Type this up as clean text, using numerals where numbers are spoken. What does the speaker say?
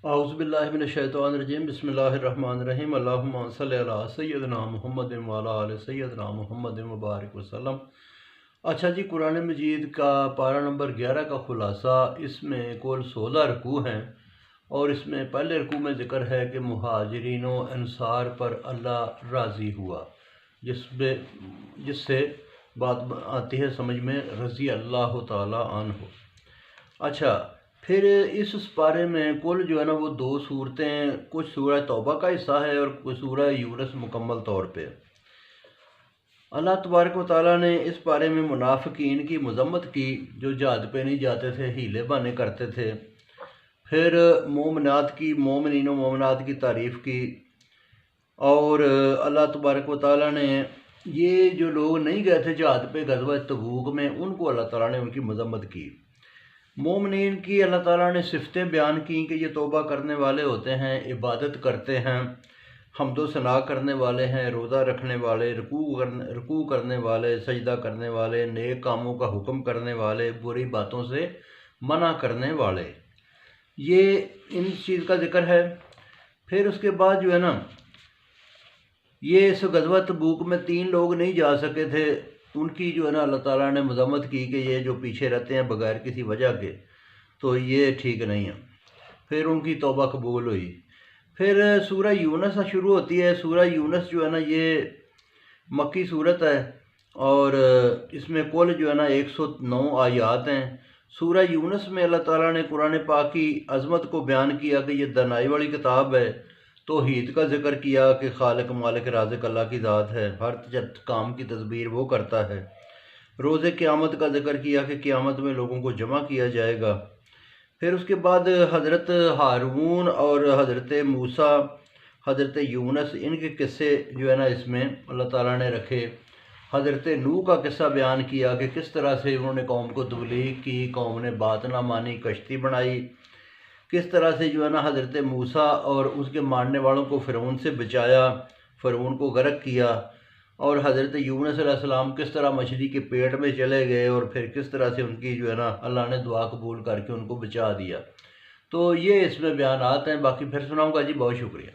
اعوذ باللہ من الشیطان الرجیم بسم اللہ الرحمن الرحیم اللہم صلی علی سیدنا محمد وعلی آل سیدنا محمد مبارک وسلم۔ اچھا جی، قرآن مجید کا پارہ نمبر 11 کا خلاصہ، اس میں کل 16 رکوع ہیں، اور اس میں پہلے رکوع میں ذکر ہے کہ مہاجرین و انصار پر اللہ راضی ہوا، جس سے بات آتی ہے سمجھ میں، رضی اللہ تعالی عنہ۔ اچھا، پھر اس پارے میں کل جو ہے نا وہ 2 صورتیں، کچھ سورہ توبہ کا حصہ ہے اور کچھ سورہ یونس مکمل طور پہ۔ اللہ تبارک و تعالیٰ نے اس پارے میں منافقین کی مذمت کی جو جہاد پہ نہیں جاتے تھے، ہیلے بہانے کرتے تھے۔ پھر مومنین و مومنات کی تعریف کی، اور اللہ تبارک و تعالیٰ نے یہ جو لوگ نہیں گئے تھے جہاد پہ غزوہ تبوک میں، ان کو اللہ تعالیٰ نے ان کی مذمت کی۔ مومنین کی اللہ تعالیٰ نے صفتیں بیان کی کہ یہ توبہ کرنے والے ہوتے ہیں، عبادت کرتے ہیں، حمد و ثنا کرنے والے ہیں، روزہ رکھنے والے، رکوع کرنے والے، سجدہ کرنے والے، نیک کاموں کا حکم کرنے والے، بری باتوں سے منع کرنے والے، یہ ان چیز کا ذکر ہے۔ پھر اس کے بعد جو ہے نا، یہ اس غزوہ تبوک میں 3 لوگ نہیں جا سکے تھے، ان کی جو ہے نا اللہ تعالیٰ نے مذمت کی کہ یہ جو پیچھے رہتے ہیں بغیر کسی وجہ کے، تو یہ ٹھیک نہیں ہے۔ پھر ان کی توبہ قبول ہوئی۔ پھر سورہ یونس شروع ہوتی ہے۔ سورہ یونس جو ہے نا یہ مکی صورت ہے، اور اس میں کل جو ہے نا 109 آیات ہیں۔ سورہ یونس میں اللہ تعالیٰ نے قرآن پاک کی عظمت کو بیان کیا کہ یہ دانائی والی کتاب ہے، توحید کا ذکر کیا کہ خالق مالک رازق اللہ کی ذات ہے، ہر کام کی تدبیر وہ کرتا ہے۔ روز قیامت کا ذکر کیا کہ قیامت میں لوگوں کو جمع کیا جائے گا۔ پھر اس کے بعد حضرت ہارون اور حضرت موسیٰ، حضرت یونس، ان کے قصے جو ہے نا اس میں اللہ تعالیٰ نے رکھے۔ حضرت نوح کا قصہ بیان کیا کہ کس طرح سے انہوں نے قوم کو تبلیغ کی، قوم نے بات نہ مانی، کشتی بنائی، کس طرح سے جو ہے نا حضرت موسیٰ اور اس کے ماننے والوں کو فرعون سے بچایا، فرعون کو غرق کیا، اور حضرت یونس علیہ السلام کس طرح مچھلی کے پیٹ میں چلے گئے، اور پھر کس طرح سے ان کی جو ہے نا اللہ نے دعا قبول کر کے ان کو بچا دیا۔ تو یہ اس میں بیانات ہیں، باقی پھر سناؤں گا جی۔ بہت شکریہ۔